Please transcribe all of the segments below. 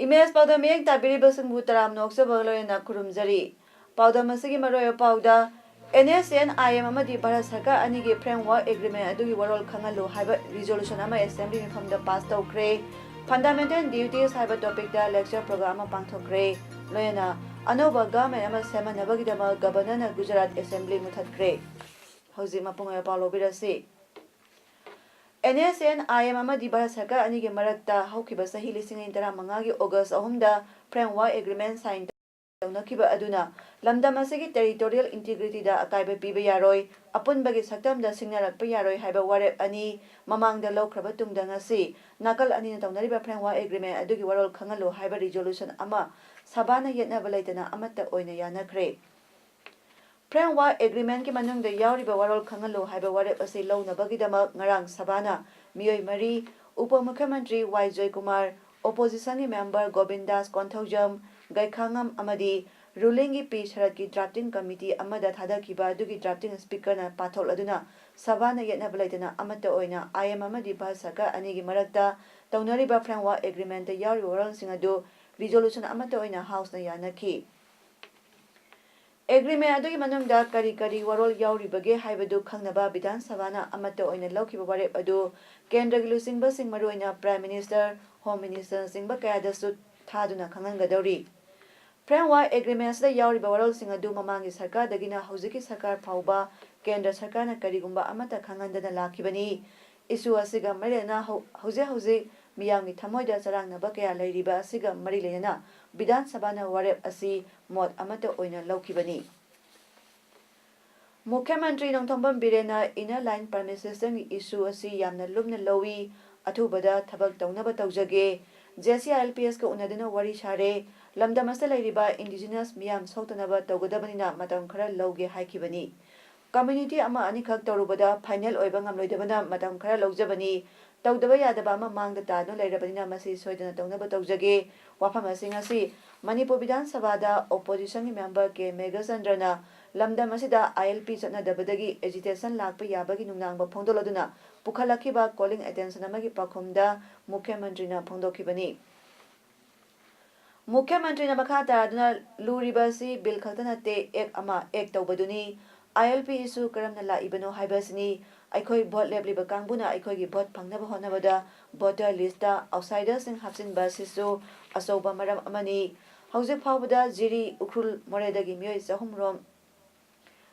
Image Powder Miyang Tabiribasing Butaram Noksa Bagloyana Kurumzari. Powder Masigi Maroyo Powder NSN IM Amadi Bharat Sarkar Anigi Framework Agreement Adugi Warol Khangalu Haiba Resolution Ama Assembly from the past Okre Fundamental Duties Haiba Topic da Lecture Program Pangthokre Loyana Anova Government Ama Sema Nabagidama Governor Gujarat Assembly Muthatkre Hausi Mapunga Paulo Birasi NSN IM Amadi Bharat Sarkar Anigi Marakta Haukiba Sahi Lising Intera Mangagi August Ahumda Framework Agreement signed Nakiba Aduna Lamdam Asigi Territorial Integrity da Akaiba Piba Yaroi Apunbagi Saktam da Signarak Payaroi Haiba Warep Ani Mamang da Low Krabatung Dangasi Nakal Ani Taunariba Framework Agreement Adugi Warol Kangalo Haiba Resolution Ama Sabana Yetna Balatana Amata Oina Yanakre Framework Agreement ki manung da Yauriba Warol Kangalo Haiba Warep Asi Low Nabagidama Ngarang Sabana Miyoi Mari Upa Mukhyamantri Y. Joy Kumar Opposition member Govindas Konthojam Gaikhangam Amadi ruling P. Sharatki drafting committee Amada Thadakiba Dugi drafting speaker na Pathol Aduna Sabana Yetna Balatana Amata Oina IM Amadi Bharat Sarkar Anigi Marakta Taunariba Framework Agreement da Yauri Warol Singadu Resolution Amata Oina House na Yanaki Agreement adugi manungda kari warol yauri bage haibadu khangnaba Bidhan Sabana amata oina laukiba warep adu Kendra Lusingba sing maruina Prime Minister Home Minister singba kayada su thaduna khangangadori Framework Agreement da yauri warol sing adu mamangi sarkar dagina hauziki sarkar phauba Kendra sarkar na karigumba amata khangandana lakibani isu asiga marena hauze miyamgi thamoida charangnaba kaya lairiba asiga mari lena Bidhan Sabana warep asi mod amata oina laukibani Mukhyamantri Nongthombam Birena Inner Line Premises issue asi yamna lumna lowi athubada thabak taunaba taujage JCILPS ka unadina wari share lamdam asta lairiba indigenous miyam sautanaba taugodabanina matam khara lauge haikibani community ama anikhak torubada final oiba ngamloidabana matam khara laujabani Tawdaba Yadaba Mang the Tano Lairabana Masi Soydana Tonaba Taujage, Wapama Singasi, Manipur Bidhan Savada, opposition member K. Megasandrana, Lamda Masida, ILP Satna Dabadagi, agitation Lakpa Yabagi Nunanga Pondoloduna, Pukalakiba calling attention Amagi Pakumda, Mukhyamantri Pondokibani. Mukhyamantri Makata Aduna Luribasi, Bill Kaltanate, Ek Ama, Ek Taubaduni, ILP issue Karamnala Ibano Hibasni. Aikoi vote lebliba kangbuna aikoi vote pangnaba honabada voter lista outsiders sing hapsin basisu asoba maram amani hauzik phawbada jiri ukrul moredagi myoi sahumrom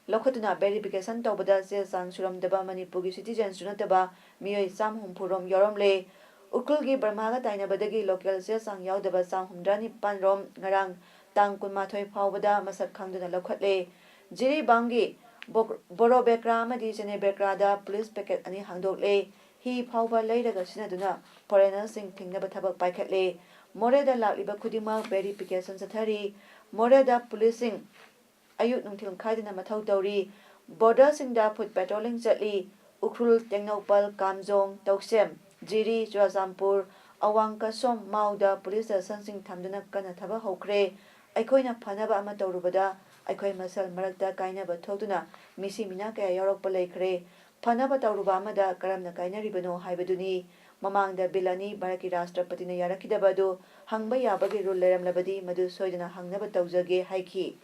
lokhatuna verification tawbada se sang suramdaba manipurgi citizen sunataba myoi sam humpurom yoromle ukrulgi brahmaga tainabadagi local se sang yaudaba sang humdrani panrom ngarang tang kunmathoi phawbada masak khangduna lokhatle jiri bangi Boro Bekra Madi Sene Bekra da police packet ani hangdokle hi phawba leiraga sinaduna foreigner sing thingnaba thabak paikhatle more da lakliba khudima verification sathari more da policing ayut nungthil khaidina mathau tawri border sing da foot patrolling chatli ukrul tengnopal kamjong toksem jiri Chwazampur awangka som mauda police station sing thamduna kana thaba hokre aikoina phanaba ama tawrubada Aikoi masal marakta kainaba thokduna misi mina kaya yorokpa laikre phanaba tawruba amada karamna kainaribano haibaduni mamangda bilani Bharati Rashtrapatina yarakidabadu hangba yabagi rule leramlabadi madu soidana hangnaba tawjage haiki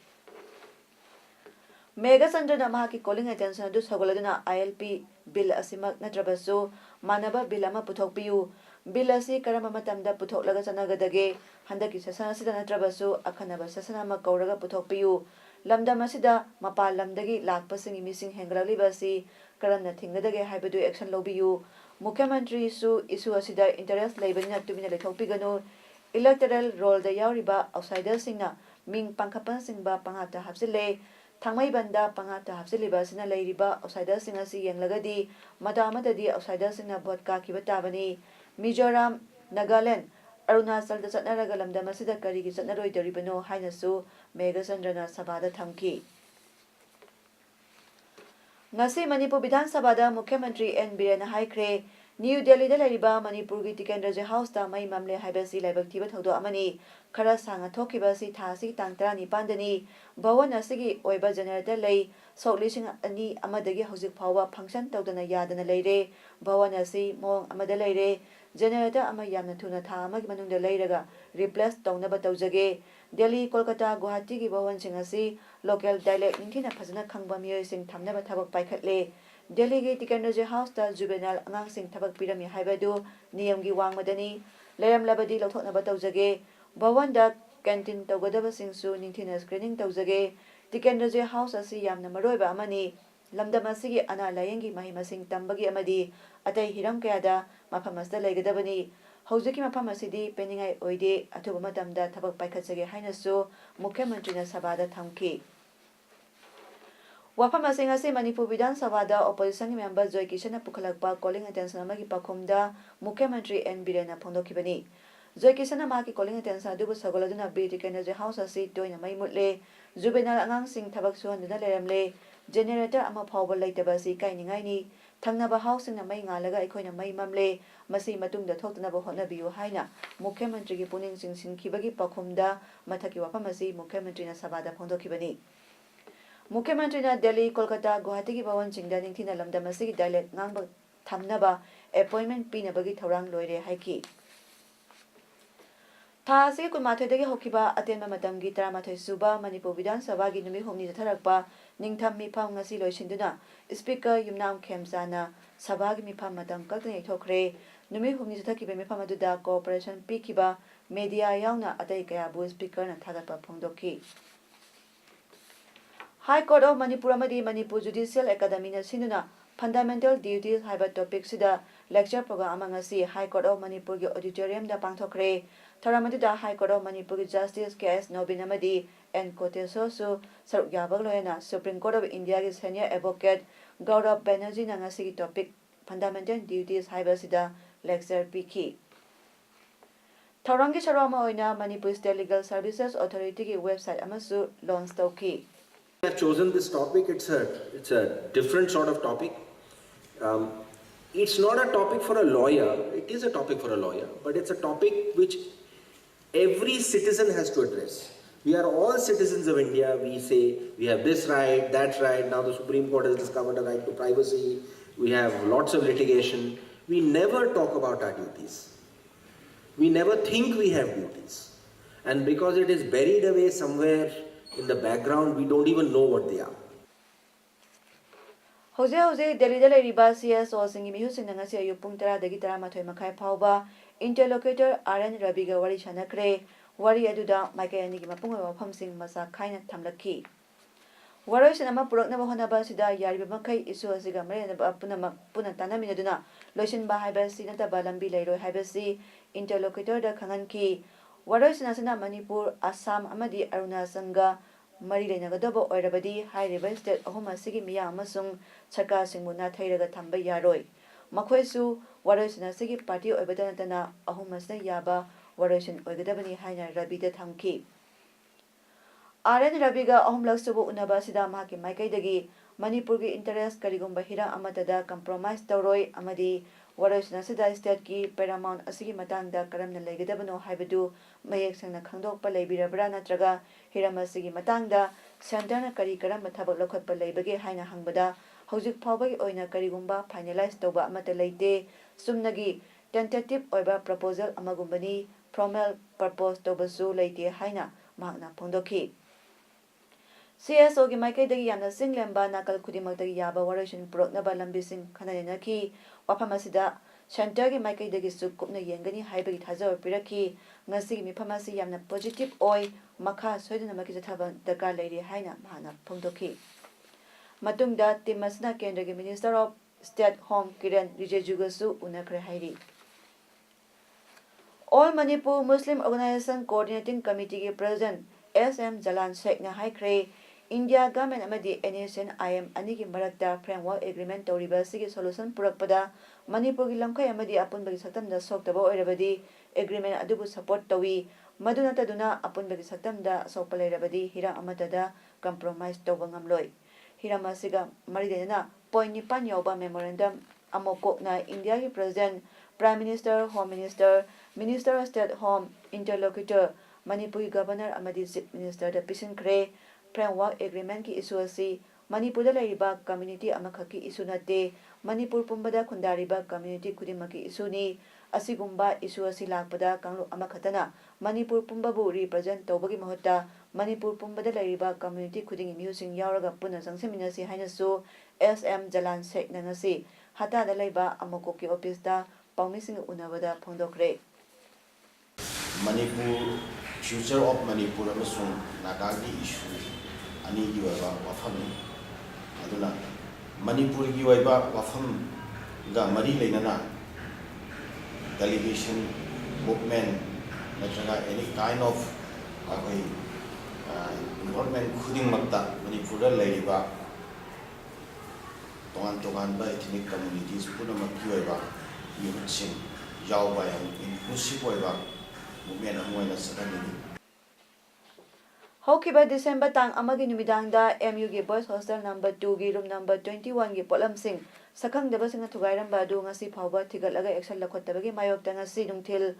Mega Sandrana mahaki calling attention adu sagoladuna ILP bill asimak natrabasu manaba bill ama puthokpiyu bill asi karama matamda puthoklaga chanagadage handaki sasana sida natrabasu akhanaba sasana ma kauraga puthokpiyu Lamdam asida mapal lamdagi lakpasing missing hengralibasi karamna thingadage haibadu action lobiyu Mukhyamantri su issue asida interest laibana tumina lethokpiganu electoral roll da yauriba outsiders singna ming pangkhapan singba pangata hapsile Thangmai banda pangata hapsiliba sina lairiba outsiders sing asi yenglagadi mada amadadi outsiders singna vote ka kiba tabani Mizoram Nagaland ꯑꯔꯨꯅꯥꯆꯜꯗ ꯆꯠꯅꯔꯒ ꯂꯝꯗꯝ ꯑꯁꯤꯗ ꯀꯔꯤꯒꯤ ꯆꯠꯅꯔꯣꯏꯗꯧꯔꯤꯕꯅꯣ ꯍꯥꯏꯅꯁꯨ ꯃꯦꯘꯆꯟꯗ꯭ꯔꯅ ꯁꯚꯥꯗ ꯊꯝꯈꯤ꯫ ꯉꯁꯤ ꯃꯅꯤꯄꯨꯔ ꯕꯤꯙꯥꯟ ꯁꯚꯥꯗ ꯃꯨꯈ꯭ꯌ ꯃꯟꯇ꯭ꯔꯤ N ꯕꯤꯔꯦꯟꯅ ꯍꯥꯏꯈ꯭ꯔꯦ new ꯗꯦꯜꯂꯤꯗ ꯂꯩꯔꯤꯕ ꯃꯅꯤꯄꯨꯔꯒꯤ ꯇꯤꯀꯦꯟꯗ꯭ꯔꯖꯤ ꯍꯥꯎꯁꯇ ꯃꯩ ꯃꯝꯂꯦ ꯍꯥꯏꯕꯁꯤ ꯂꯥꯏꯕꯛ ꯊꯤꯕ ꯊꯧꯗꯣꯛ ꯑꯃꯅꯤ꯫ ꯈꯔ ꯁꯥꯡꯅ ꯊꯣꯛꯈꯤꯕ ꯑꯁꯤ ꯊꯥ ꯑꯁꯤꯒꯤ ꯇꯥꯡ 19ꯗꯅꯤ꯫ ꯚꯋꯟ ꯑꯁꯤꯒꯤ ꯑꯣꯏꯕ ꯖꯦꯅꯦꯔꯦꯇꯔ ꯂꯩ ꯁꯣꯛ 2,001 ꯍꯧꯖꯤꯛ ꯐꯥꯎꯕ ꯐꯪꯁꯟ ꯇꯧꯗꯅ ꯌꯥꯗꯅ ꯂꯩꯔꯦ꯫ ꯚꯋꯟ ꯑꯁꯤ ꯃꯑꯣꯡ ꯑꯃꯗ ꯂꯩꯔꯦ꯫ ꯖꯦꯅꯦꯔꯦꯇꯔ ꯑꯃ ꯌꯥꯝꯅ ꯊꯨꯅ ꯊꯥ ꯑꯃꯒꯤ ꯃꯅꯨꯡꯗ ꯂꯩꯔꯒ ꯔꯤꯄ꯭ꯂꯦꯁ ꯇꯧꯅꯕ ꯇꯧꯖꯒꯦ꯫ ꯗꯦꯜꯂꯤ, ꯀꯣꯜꯀꯇꯥ, ꯒꯨꯋꯥꯍꯥꯇꯤꯒꯤ ꯚꯋꯟꯁꯤꯡ ꯑꯁꯤ ꯂꯣꯀꯦꯜ ꯗꯥꯏꯂꯦꯛ ꯅꯤꯡꯊꯤꯅ ꯐꯖꯅ ꯈꯪꯕ ꯃꯤꯑꯣꯏꯁꯤꯡ ꯊꯝꯅꯕ ꯊꯕꯛ ꯄꯥꯏꯈꯠꯂꯦ꯫ ꯗꯦꯜꯂꯤꯒꯤ ꯇꯤꯀꯦꯟꯗ꯭ꯔꯖꯤ ꯍꯥꯎꯁꯇ ꯖꯨꯚꯦꯅꯥꯏꯜ ꯑꯉꯥꯡꯁꯤꯡ ꯊꯕꯛ ꯄꯤꯔꯝꯃꯤ ꯍꯥꯏꯕꯗꯨ ꯅꯤꯌꯝꯒꯤ ꯋꯥꯡꯃꯗꯅꯤ꯫ ꯂꯩꯔꯝꯂꯕꯗꯤ ꯂꯧꯊꯣꯛꯅꯕ ꯇꯧꯖꯒꯦ꯫ ꯚꯋꯟꯗ ꯀꯦꯟꯇꯤꯟ ꯇꯧꯒꯗꯕꯁꯤꯡꯁꯨ ꯅꯤꯡꯊꯤꯅ ꯁ꯭ꯀ꯭ꯔꯤꯅꯤꯡ ꯇꯧꯖꯒꯦ꯫ ꯇꯤꯀꯦꯟꯗ꯭ꯔꯖꯤ ꯍꯥꯎꯁ ꯑꯁꯤ ꯌꯥꯝꯅ ꯃꯔꯨꯑꯣꯏꯕ ꯑꯃꯅꯤ꯫ ꯂꯝꯗꯝ ꯑꯁꯤꯒꯤ ꯑꯅꯥ ꯂꯥꯌꯦꯡꯒꯤ ꯃꯍꯩ-ꯃꯁꯤꯡ ꯇꯝꯕꯒꯤ ꯑꯃꯗꯤ ꯑꯇꯩ ꯍꯤꯔꯝ ꯀꯌꯥꯗ ꯃꯐꯝ ꯑꯁꯤꯗ ꯂꯩꯒꯗꯕꯅꯤ꯫ ꯍꯧꯖꯤꯛꯀꯤ ꯃꯐꯝ ꯑꯁꯤꯗꯤ ꯄꯦꯟꯅꯤꯡꯉꯥꯏ ꯑꯣꯏꯗꯦ꯫ ꯑꯊꯨꯕ ꯃꯇꯝꯗ ꯊꯕꯛ ꯄꯥꯏꯈꯠꯆꯒꯦ ꯍꯥꯏꯅꯁꯨ ꯃꯨꯈ꯭ꯌ ꯃꯟꯇ꯭ꯔꯤꯅ ꯁꯚꯥꯗ ꯊꯝꯈꯤ꯫ ꯋꯥꯐꯝ ꯑꯁꯤ ꯉꯁꯤ ꯃꯅꯤꯄꯨꯔ ꯕꯤꯙꯥꯟ ꯁꯚꯥꯗ ꯑꯣꯄꯣꯖꯤꯁꯟꯒꯤ ꯃꯦꯝꯕꯔ ꯖꯣꯏ ꯀꯤꯁꯟꯅ ꯄꯨꯈꯠꯂꯛꯄ ꯀꯣꯂꯤꯡ ꯑꯦꯇꯦꯟꯁꯟ ꯑꯃꯒꯤ ꯄꯥꯎꯈꯨꯝꯗ ꯃꯨꯈ꯭ꯌ ꯃꯟꯇ꯭ꯔꯤ ꯑꯦꯟ ꯕꯤꯔꯦꯟꯅ ꯐꯣꯡꯗꯣꯛꯈꯤꯕꯅꯤ꯫ ꯖꯣꯏ ꯀꯤꯁꯟꯅ ꯃꯍꯥꯛꯀꯤ ꯀꯣꯂꯤꯡ ꯑꯦꯇꯦꯟꯁꯟ ꯑꯗꯨꯕꯨ ꯁꯧꯒꯠꯂꯗꯨꯅ ꯕꯤꯔ ꯇꯤꯀꯦꯟꯗ꯭ꯔꯖꯤ ꯍꯥꯎꯁ ꯑꯁꯤ ꯇꯣꯏꯅ ꯃꯩ ꯃꯨꯠꯂꯦ꯫ ꯖꯨꯚꯦꯅꯥꯏꯜ ꯑꯉꯥꯡꯁꯤꯡ ꯊꯕꯛ ꯁꯨꯍꯟꯗꯨꯅ ꯂꯩꯔꯝꯂꯦ꯫ ꯖꯦꯅꯦꯔꯦꯇꯔ ꯑꯃ ꯐꯥꯎꯕ ꯂꯩꯇꯕ ꯑꯁꯤ ꯏꯀꯥꯏꯅꯤꯡꯉꯥꯏꯅꯤ꯫ ꯊꯪꯅꯕ ꯍꯥꯎꯁꯁꯤꯡꯅ ꯃꯩ ꯉꯥꯜꯂꯒ ꯑꯩꯈꯣꯏꯅ ꯃꯩ ꯃꯝꯂꯦ꯫ ꯃꯁꯤ ꯃꯇꯨꯡꯗ ꯊꯣꯛꯇꯅꯕ ꯍꯣꯠꯅꯕꯤꯌꯨ ꯍꯥꯏꯅ ꯃꯨꯈ꯭ꯌ ꯃꯟꯇ꯭ꯔꯤꯒꯤ ꯄꯨꯛꯅꯤꯡ ꯆꯤꯡꯁꯤꯟꯈꯤꯕꯒꯤ ꯄꯥꯎꯈꯨꯝꯗ ꯃꯊꯛꯀꯤ ꯋꯥꯐꯝ ꯑꯁꯤ ꯃꯨꯈ꯭ꯌ ꯃꯟꯇ꯭ꯔꯤꯅ ꯁꯚꯥꯗ ꯐꯣꯡꯗꯣꯛꯈꯤꯕꯅꯤ꯫ ꯃꯨꯈ꯭ꯌ ꯃꯟꯇ꯭ꯔꯤꯅ ꯗꯦꯜꯂꯤ, ꯀꯣꯜꯀꯇꯥ, ꯒꯨꯋꯥꯍꯥꯇꯤꯒꯤ ꯚꯋꯟꯁꯤꯡꯗ ꯅꯤꯡꯊꯤꯅ ꯂꯝꯗꯝ ꯑꯁꯤꯒꯤ ꯗꯥꯏꯂꯦꯛ ꯉꯥꯡꯕ ꯊꯝꯅꯕ ꯑꯦꯄꯣꯏꯟꯃꯦꯟꯠ ꯄꯤꯅꯕꯒꯤ ꯊꯧꯔꯥꯡ ꯂꯣꯏꯔꯦ ꯍꯥꯏꯈꯤ꯫ ꯊꯥ ꯑꯁꯤꯒꯤ 22ꯗꯒꯤ ꯍꯧꯈꯤꯕ ꯑꯇꯦꯟꯕ ꯃꯇꯝꯒꯤ 11ꯁꯨꯕ ꯃꯅꯤꯄꯨꯔ ꯕꯤꯙꯥꯟ ꯁꯚꯥꯒꯤ ꯅꯨꯃꯤꯠ ꯍꯨꯝꯅꯤ ꯆꯠꯊꯔꯛꯄ ꯅꯤꯡꯊꯝ ꯃꯤꯐꯝ ꯉꯁꯤ ꯂꯣꯏꯁꯤꯟꯗꯨꯅ ꯁ꯭ꯄꯤꯀꯔ ꯌꯨꯝꯅꯥꯝ ꯈꯦꯝꯆꯥꯟꯗ ꯁꯚꯥꯒꯤ ꯃꯤꯐꯝ ꯃꯇꯝ ꯀꯛꯇꯅ ꯌꯩꯊꯣꯛꯈ꯭ꯔꯦ꯫ ꯅꯨꯃꯤꯠ ꯍꯨꯝꯅꯤ ꯆꯠꯊꯈꯤꯕ ꯃꯤꯐꯝ ꯑꯗꯨꯗ ꯀꯣꯑꯣꯄꯔꯦꯁꯟ ꯄꯤꯈꯤꯕ ꯃꯦꯗꯤꯌꯥ ꯌꯥꯎꯅ ꯑꯇꯩ ꯀꯌꯥꯕꯨ ꯁ꯭ꯄꯤꯀꯔꯅ ꯊꯥꯒꯠꯄ ꯐꯣꯡꯗꯣꯛꯈꯤ꯫ ꯍꯥꯏ ꯀꯣꯔꯠ ꯑꯣꯐ ꯃꯅꯤꯄꯨꯔ ꯑꯃꯗꯤ ꯃꯅꯤꯄꯨꯔ ꯖꯨꯗꯤꯁꯤꯌꯦꯜ ꯑꯦꯀꯥꯗꯦꯃꯤꯅ ꯁꯤꯟꯗꯨꯅ ꯐꯟꯗꯥꯃꯦꯟꯇꯦꯜ ꯗ꯭ꯌꯨꯇꯤꯁ ꯍꯥꯏꯕ ꯇꯣꯄꯤꯛꯁꯤꯗ ꯂꯦꯛꯆꯔ ꯄ꯭ꯔꯣꯒ꯭ꯔꯥꯝ ꯑꯃ ꯉꯁꯤ ꯍꯥꯏ ꯀꯣꯔꯠ ꯑꯣꯐ ꯃꯅꯤꯄꯨꯔꯒꯤ ꯑꯣꯗꯤꯇꯣꯔꯤꯌꯝꯗ ꯄꯥꯡꯊꯣꯛꯈ꯭ꯔꯦ꯫ ꯊꯧꯔꯝ ꯑꯗꯨꯗ ꯍꯥꯏ ꯀꯣꯔꯠ ꯑꯣꯐ ꯃꯅꯤꯄꯨꯔꯒꯤ ꯖꯁꯇꯤꯁ ꯀꯦ.ꯑꯦꯁ. ꯅꯣꯕꯤꯟ ꯑꯃꯗꯤ ꯑꯦꯟ. ꯀꯣꯇꯦꯁꯣꯔꯁꯨ ꯁꯔꯨꯛ ꯌꯥꯕꯒ ꯂꯣꯏꯅꯅ ꯁꯨꯄ꯭ꯔꯤꯝ ꯀꯣꯔꯠ ꯑꯣꯐ ꯏꯟꯗꯤꯌꯥꯒꯤ ꯁꯦꯅꯤꯌꯔ ꯑꯦꯗꯚꯣꯀꯦꯠ ꯒꯧꯔꯕ ꯕꯦꯅꯔꯖꯤꯅ ꯉꯁꯤꯒꯤ ꯇꯣꯄꯤꯛ ꯐꯟꯗꯥꯃꯦꯟꯇꯦꯜ ꯗ꯭ꯌꯨꯇꯤꯁ ꯍꯥꯏꯕꯁꯤꯗ ꯂꯦꯛꯆꯔ ꯄꯤꯈꯤ꯫ ꯊꯧꯔꯝꯒꯤ ꯁꯔꯨꯛ ꯑꯃ ꯑꯣꯏꯅ ꯃꯅꯤꯄꯨꯔ ꯁ꯭ꯇꯦꯠ ꯂꯤꯒꯦꯜ ꯁꯔꯚꯤꯁꯦꯁ ꯑꯣꯊꯣꯔꯤꯇꯤꯒꯤ ꯋꯦꯕꯁꯥꯏꯠ ꯑꯃꯁꯨ ꯂꯣꯟꯆ ꯇꯧꯈꯤ꯫ I have chosen this topic. It's a different sort of topic. It's not a topic for a lawyer. It is a topic for a lawyer, but it's a topic which every citizen has to address. We are all citizens of India. We say we have this right, that right. Now the Supreme Court has discovered a right to privacy. We have lots of litigation. We never talk about our duties. We never think we have duties. And because it is buried away somewhere in the background, we don't even know what they are. ꯍꯧꯖꯤꯛ ꯗꯦꯜꯂꯤꯗ ꯂꯩꯔꯤꯕ CSOꯁꯤꯡꯒꯤ ꯃꯤꯍꯨꯠꯁꯤꯡꯅ ꯉꯁꯤ ꯑꯌꯨꯛ ꯄꯨꯡ 10ꯗꯒꯤ 11:30 ꯐꯥꯎꯕ ꯏꯟꯇꯔꯂꯣꯀ꯭ꯌꯨꯇꯔ R.N. ꯔꯕꯤꯒ ꯋꯥꯔꯤ ꯁꯥꯅꯈ꯭ꯔꯦ꯫ ꯋꯥꯔꯤ ꯑꯗꯨꯗ ꯃꯥꯏꯀꯩ ꯑꯅꯤꯒꯤ ꯃꯄꯨꯡ ꯑꯣꯏꯕ ꯋꯥꯐꯝꯁꯤꯡ ꯃꯆꯥ ꯈꯥꯏꯅ ꯊꯝꯂꯛꯈꯤ꯫ ꯋꯥꯔꯣꯏꯁꯤꯟ ꯑꯃ ꯄꯨꯔꯛꯅꯕ ꯍꯣꯠꯅꯕ ꯑꯁꯤꯗ ꯌꯥꯔꯤꯕꯃꯈꯩ ꯏꯁꯨ ꯑꯁꯤꯒ ꯃꯔꯤ ꯂꯩꯅꯕ ꯄꯨꯝꯅꯃꯛ ꯄꯨꯟꯅ ꯇꯥꯟꯅꯃꯤꯟꯅꯗꯨꯅ ꯂꯣꯏꯁꯤꯟꯕ ꯍꯥꯏꯕꯁꯤ ꯅꯠꯇꯕ ꯂꯝꯕꯤ ꯂꯩꯔꯣꯏ ꯍꯥꯏꯕꯁꯤ ꯏꯟꯇꯔꯂꯣꯀ꯭ꯌꯨꯇꯔꯗ ꯈꯪꯍꯟꯈꯤ꯫ ꯋꯥꯔꯣꯏꯁꯤꯟ ꯑꯁꯤꯅ ꯃꯅꯤꯄꯨꯔ, ꯑꯁꯥꯝ ꯑꯃꯗꯤ ꯑꯔꯨꯅꯥꯆꯜꯒ ꯃꯔꯤ ꯂꯩꯅꯒꯗꯕ ꯑꯣꯏꯔꯕꯗꯤ ꯍꯥꯏꯔꯤꯕ ꯁ꯭ꯇꯦꯠ ꯑꯍꯨꯝ ꯑꯁꯤꯒꯤ ꯃꯤꯌꯥꯝ ꯑꯃꯁꯨꯡ ꯁꯔꯀꯥꯔꯁꯤꯡꯕꯨ ꯅꯥꯊꯩꯔꯒ ꯊꯝꯕ ꯌꯥꯔꯣꯏ꯫ ꯃꯈꯣꯏꯁꯨ ꯋꯥꯔꯣꯏꯁꯤꯟ ꯑꯁꯤꯒꯤ ꯄꯥꯔꯇꯤ ꯑꯣꯏꯕꯇ ꯅꯠꯇꯅ ꯑꯍꯨꯝ ꯑꯁꯤꯅ ꯌꯥꯕ ꯋꯥꯔꯣꯏꯁꯤꯟ ꯑꯣꯏꯒꯗꯕꯅꯤ ꯍꯥꯏꯅ ꯔꯕꯤꯗ ꯊꯝꯈꯤ꯫ R.N. ꯔꯕꯤꯒ ꯑꯍꯨꯝꯂꯛ ꯁꯨꯕ ꯎꯅꯕ ꯑꯁꯤꯗ ꯃꯍꯥꯛꯀꯤ ꯃꯥꯏꯀꯩꯗꯒꯤ ꯃꯅꯤꯄꯨꯔꯒꯤ ꯏꯟꯇꯔꯦꯁꯠ ꯀꯔꯤꯒꯨꯝꯕ ꯍꯤꯔꯝ ꯑꯃꯠꯇꯗ ꯀꯝꯄ꯭ꯔꯣꯃꯥꯏꯖ ꯇꯧꯔꯣꯏ ꯑꯃꯗꯤ ꯋꯥꯔꯣꯏꯁꯤꯟ ꯑꯁꯤꯗ ꯁ꯭ꯇꯦꯠꯀꯤ ꯄꯦꯔꯥꯃꯥꯎꯟꯠ ꯑꯁꯤꯒꯤ ꯃꯇꯥꯡꯗ ꯀꯔꯝꯅ ꯂꯩꯒꯗꯕꯅꯣ ꯍꯥꯏꯕꯗꯨ ꯃꯌꯦꯛ ꯁꯦꯡꯅ ꯈꯪꯗꯣꯛꯄ ꯂꯩꯕꯤꯔꯕ꯭ꯔꯥ ꯅꯠꯇ꯭ꯔꯒ ꯍꯤꯔꯝ ꯑꯁꯤꯒꯤ ꯃꯇꯥꯡꯗ ꯁꯦꯟꯇꯔꯅ ꯀꯔꯝꯕ ꯊꯕꯛ ꯂꯧꯈꯠꯄ ꯂꯩꯕꯒꯦ ꯍꯥꯏꯅ ꯍꯪꯕꯗ ꯍꯧꯖꯤꯛ ꯐꯥꯎꯕꯒꯤ ꯑꯣꯏꯅ ꯀꯔꯤꯒꯨꯝꯕ ꯐꯥꯏꯅꯦꯂꯥꯏꯖ ꯇꯧꯕ ꯑꯃꯠꯇ ꯂꯩꯇꯦ꯫ ꯆꯨꯝꯅꯒꯤ ꯇꯦꯟꯇꯦꯇꯤꯚ ꯑꯣꯏꯕ ꯄ꯭ꯔꯄꯣꯖꯦꯜ ꯑꯃꯒꯨꯝꯕꯅꯤ꯫ ꯐꯣꯔꯃꯦꯜ ꯄ꯭ꯔꯄꯣꯖ ꯇꯧꯕꯁꯨ ꯂꯩꯇꯦ ꯍꯥꯏꯅ ꯃꯍꯥꯛꯅ ꯐꯣꯡꯗꯣꯛꯈꯤ꯫ CSOꯒꯤ ꯃꯥꯏꯀꯩꯗꯒꯤ ꯌꯥꯝꯅ ꯆꯤꯡꯂꯦꯝꯕ ꯅꯥꯀꯜ ꯈꯨꯗꯤꯡꯃꯛꯇꯒꯤ ꯌꯥꯕ ꯋꯥꯔꯣꯏꯁꯤꯟ ꯄꯨꯔꯛꯅꯕ ꯂꯝꯕꯤꯁꯤꯡ ꯈꯟꯅ-ꯅꯩꯅꯈꯤ꯫ ꯋꯥꯐꯝ ꯑꯁꯤꯗ ꯁꯦꯟꯇꯔꯒꯤ ꯃꯥꯏꯀꯩꯗꯒꯤꯁꯨ ꯀꯨꯞꯅ ꯌꯦꯡꯒꯅꯤ ꯍꯥꯏꯕꯒꯤ ꯊꯥꯖꯕ ꯄꯤꯔꯛꯈꯤ꯫ ꯉꯁꯤꯒꯤ ꯃꯤꯐꯝ ꯑꯁꯤ ꯌꯥꯝꯅ ꯄꯣꯖꯤꯇꯤꯚ ꯑꯣꯏ꯫ ꯃꯈꯥ ꯁꯣꯏꯗꯅꯃꯛꯀꯤ ꯆꯠꯊꯕ ꯗꯔꯀꯥꯔ ꯂꯩꯔꯤ ꯍꯥꯏꯅ ꯃꯍꯥꯛꯅ ꯐꯣꯡꯗꯣꯛꯈꯤ꯫ ꯃꯇꯨꯡꯗ ꯇꯤꯝ ꯑꯁꯤꯅ ꯀꯦꯟꯗ꯭ꯔꯒꯤ minister of state home Kiren ꯔꯤꯖꯤꯖꯨꯒꯁꯨ ꯎꯅꯈ꯭ꯔꯦ ꯍꯥꯏꯔꯤ꯫ All Manipur Muslim organization coordinating ꯀꯃꯤꯇꯤꯒꯤ ꯄ꯭ꯔꯁꯤꯗꯦꯟꯠ S.M. ꯖꯂꯥꯟ ꯁꯦꯈꯅ ꯍꯥꯏꯈ꯭ꯔꯦ ꯏꯟꯗꯤꯌꯥ ꯒꯚꯔꯟꯃꯦꯟꯠ ꯑꯃꯗꯤ NASN-IM ꯑꯅꯤꯒꯤ ꯃꯔꯛꯇ ꯐ꯭ꯔꯦꯝꯋꯥꯔꯛ ꯑꯦꯒ꯭ꯔꯤꯃꯦꯟꯠ ꯇꯧꯔꯤꯕ ꯑꯁꯤꯒꯤ ꯁꯣꯂꯨꯁꯟ ꯄꯨꯔꯛꯄꯗ ꯃꯅꯤꯄꯨꯔꯒꯤ ꯂꯝꯈꯩ ꯑꯃꯗꯤ ꯑꯄꯨꯟꯕꯒꯤ ꯁꯛꯇꯝꯗ ꯁꯣꯛꯇꯕ ꯑꯣꯏꯔꯕꯗꯤ agreement adubu support tawi maduna taduna apunbagi satamda asokpa leirabadi hiram amatada compromise tawba ngamloi hiram asiga maridena point nipan yawba memorandum amokokna India ki president prime minister home minister minister of state home interlocutor Manipur governor amadi chief minister da pisinkhre framework agreement ki issue asi Manipur da laiba community amakhaki issue nate Manipur pumbada khundariba community khudimaki issue ni asigumba issue asi lakpada kanglu amakhatana Manipur pumbabu represent tawbagi mahutta Manipur pumbada laiba community khudingi musing yauraga puna sangseminasi hainasu SM Jalan Sheikh nangasi hata da laiba amokoki office da paumising unabada phongdokre Manipur future of Manipur amasung Nagagi issue ani gi waba wafam aduna Manipur gi waba wafam ga mari leinana delegation movement natraga any kind of akoi involvement khuding makta Manipur da leiba tongan ba ethnic communities puna makki waba yunsin yaw ba yang inclusive waba movement amoina sakani Hokiba December tang amagi numidangda MU gi boys hostel number 2 gi room number 21 gi polam sing sakang deba sing thugairam ba du ngasi phawba thigalaga action lakhotabagi mayop tanga si nungthil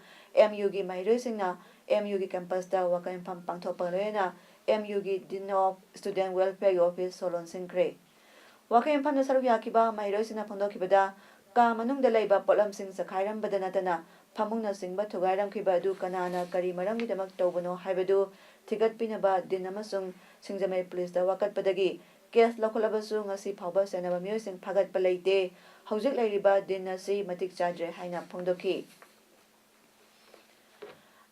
MU gi mairoi singna MU gi campus da wakan pham pangthopalena MU gi Dean of Student Welfare Office Solon Singkre wakan pham na saru yakiba mairoi singna phondokibada ka manung da leiba polam sing sakhairam badana tana phamungna singba thugairam kiba du kanana kari maram gi damak tawbano haibadu Tigat pinaba din amasung Singjamay police da wakat padagi case lakholabasu ngasi phawba senaba miyosing phagat palaite haujik lairiba din nasi matik chadre haina phongdoki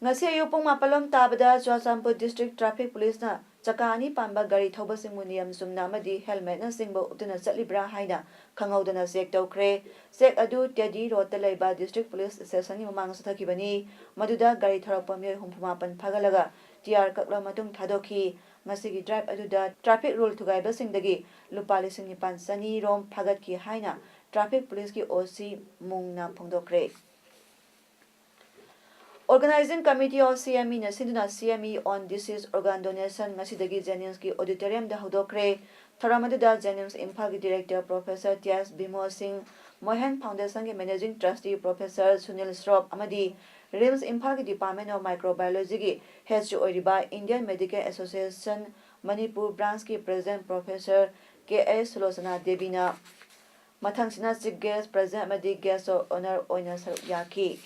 ngasi ayupong mapalom tabada Churachampur district traffic police na chakani pamba gari thoba singmu niyam sumna amadi helmet na singbo utuna chatlibra haina khangaudana sek tawkre sek adu Tedi road ta laiba district police station ni mamang sathakibani maduda gari tharakpa miyoy humpumapan phagalaga TR kakla matung thadokhi ngasigi drive aduda traffic rule thugaiba singdagi lupa lising nipan sani rom phagat ki haina traffic police ki OC mungna phongdokre Organizing Committee of CME na sinduna CME on Disease Organ Donation ngasidagi Jennings ki auditorium da hodokre tharamadda Jennings Imphal ki director Professor T.S. Bimo Singh Mohan Foundation ki managing trustee Professor Sunil Srop amadi RIMS Imphal ki Department of Microbiology ki head oiriba Indian Medical Association Manipur branch ki president Professor K.S. Sulosana Devina mathangsina chief guest president amadi guest of honor oina yaki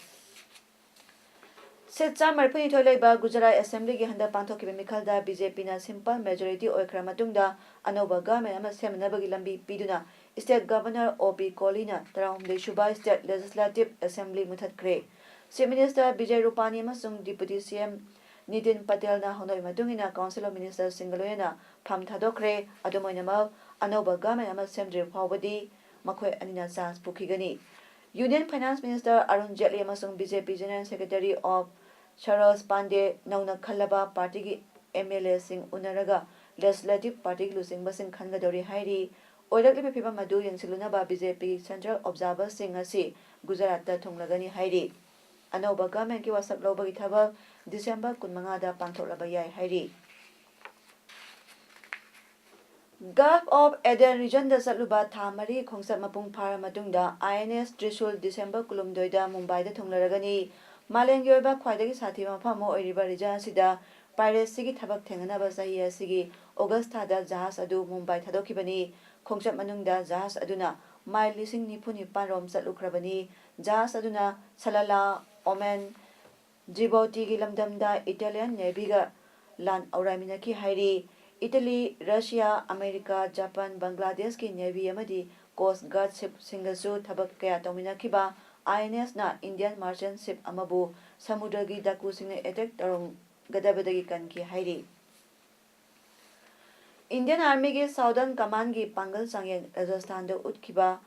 Sitcha marpuni thoilaiba Gujarat Assembly gi handa pangthokiba mikhalda BJP na simple majority oikra matungda anoba government ama semnabagi lambi piduna state governor OP Kolina tarawumde shuba state legislative assembly muthatkre Chief Minister Vijay Rupani amasung Deputy CM Nitin Patel na honoi matungina Council of Ministers singaloena pham thadokre adumoinama anoba government ama semdre phawbadi makhoi anina chance pukhigani Union Finance Minister Arun Jaitley amasung BJP General Secretary of Charles Pandey nauna khallaba party gi MLA sing unaraga legislative party gi lusingba sing khangadori hairi oirakli phiba madu yengsilunaba BJP Central Observer sing asi Gujarat ta thonglagani hairi anoba government ki wasak lobagi thaba December 15 da pangtholaba yai hairi Gulf of Aden region da satluba thamari khongsat mapung phara matungda INS Trishul December kulumdoida Mumbai da thonglaragani Malengi oiba khwaidagi sathi mafamo oiriba region sida piracy gi thabak thenganaba sahi asigi August thada jahas adu Mumbai thadokibani khongsat manungda jahas aduna mile lising nipuni panrom chatlukrabani jahas aduna Salala Oman Djibouti gi lamdamda Italian Navy ga lan auraminaki hairi Italy, Russia, America, Japan, Bangladesh ki Navy amadi Coast Guard ship singasu thabak kaya tawminakiba INS na Indian Merchant Ship amabu samudragi daku singna attack tarong gadabadagi kanki hairi Indian Army ki Southern Command ki Pangal Sangyen Rajasthan da utkiba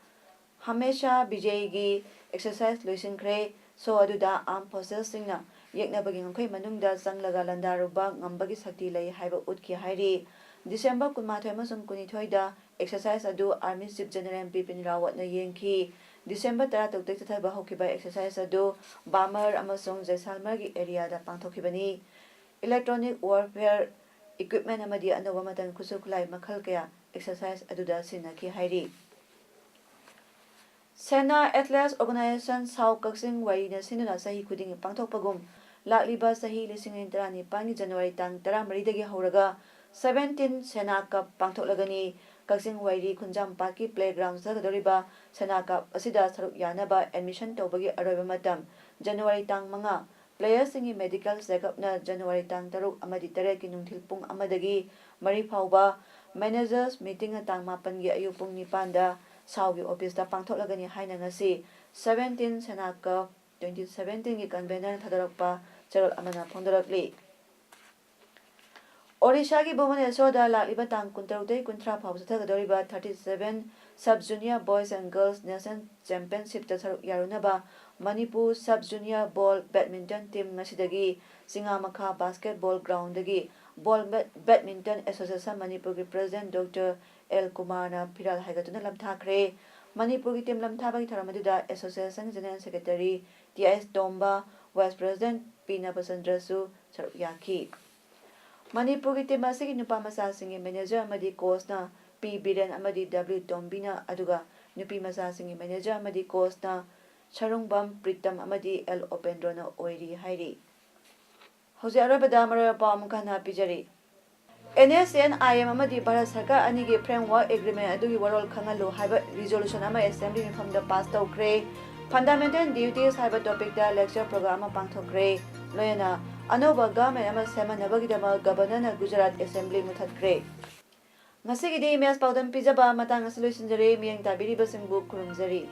Hamesha Vijay gi exercise loisinkre so aduda armed forces singna yeknabagi ngkhoi manungda sanglaga landaruba ngambagi sakti lei haiba utki hairi December 18 amasung 22 da exercise adu Army Chief General Bipin Rawat na yengki December 16 चथबा होखिबा exercise adu Bamar amasung Jaisalmer gi area da pangthokibani. Electronic warfare equipment amadi anoba matan kusuklai makhal kaya exercise aduda sinaki hairi. Sena Atlas Organization South Kaksing Warina Sinuna Sahi Kuding Pangtokpagum Lakliba Sahi Lising Interani Pani January Tang Tara Maridagi Horaga 17 Sena Cup Pangtoklagani Kaksing Wari Kunjam Parki Playground Sagadoriba Sena Cup Asida Saruk Yanaba admission Tobagi Araba Matam January Tang Manga Players Singi Medical Checkup na January Tang Taruk Amadi Tareki Nungtil Pung Amadagi Mari Pauba Managers Meeting Tang Mapangi Ayupung Nipanda Saugi Office da Pangtoklagani Haina ngasi 17 Sena Cup 2017 gi convener Thadarakpa Charol Amana Pondarakli Odisha ki Bhubaneswar da lakliba tang kuntarudai kuntra phawsa thagadoriba 37 Sub Junior Boys and Girls National Championship ta saruk yarunaba Manipur Sub Junior Ball Badminton Team ngasidagi Singamakha Basketball Ground dagi Ball Badminton Association Manipur ki President Dr. L. Kumar na Piral Haigatuna lamthakre Manipur ki team lamthabagi tharamadida Association General Secretary T.S. Domba Vice President P. Napasandrasu saruk yaki Manipur ki team asigi nupa masasingi manager amadi coach na P. Biren amadi W. Dombina aduga nupi masasingi manager amadi coach na Charungbam Pritam amadi L. Opendro na oiri hairi Hauzi arabada marapa mukana pijari NSN IM amadi Bharat Sarkar anigi framework agreement adugi warol khangalu haiba resolution ama assembly mifamda pass tawkre fundamental duties haiba topic da lecture program ama pangthokre loyana Anoba government ama semanabagidama governor na Gujarat Assembly muthatkre Ngasigi di emails pawdam pijaba matang asolution jare miyang tabiri basingbu kurumjari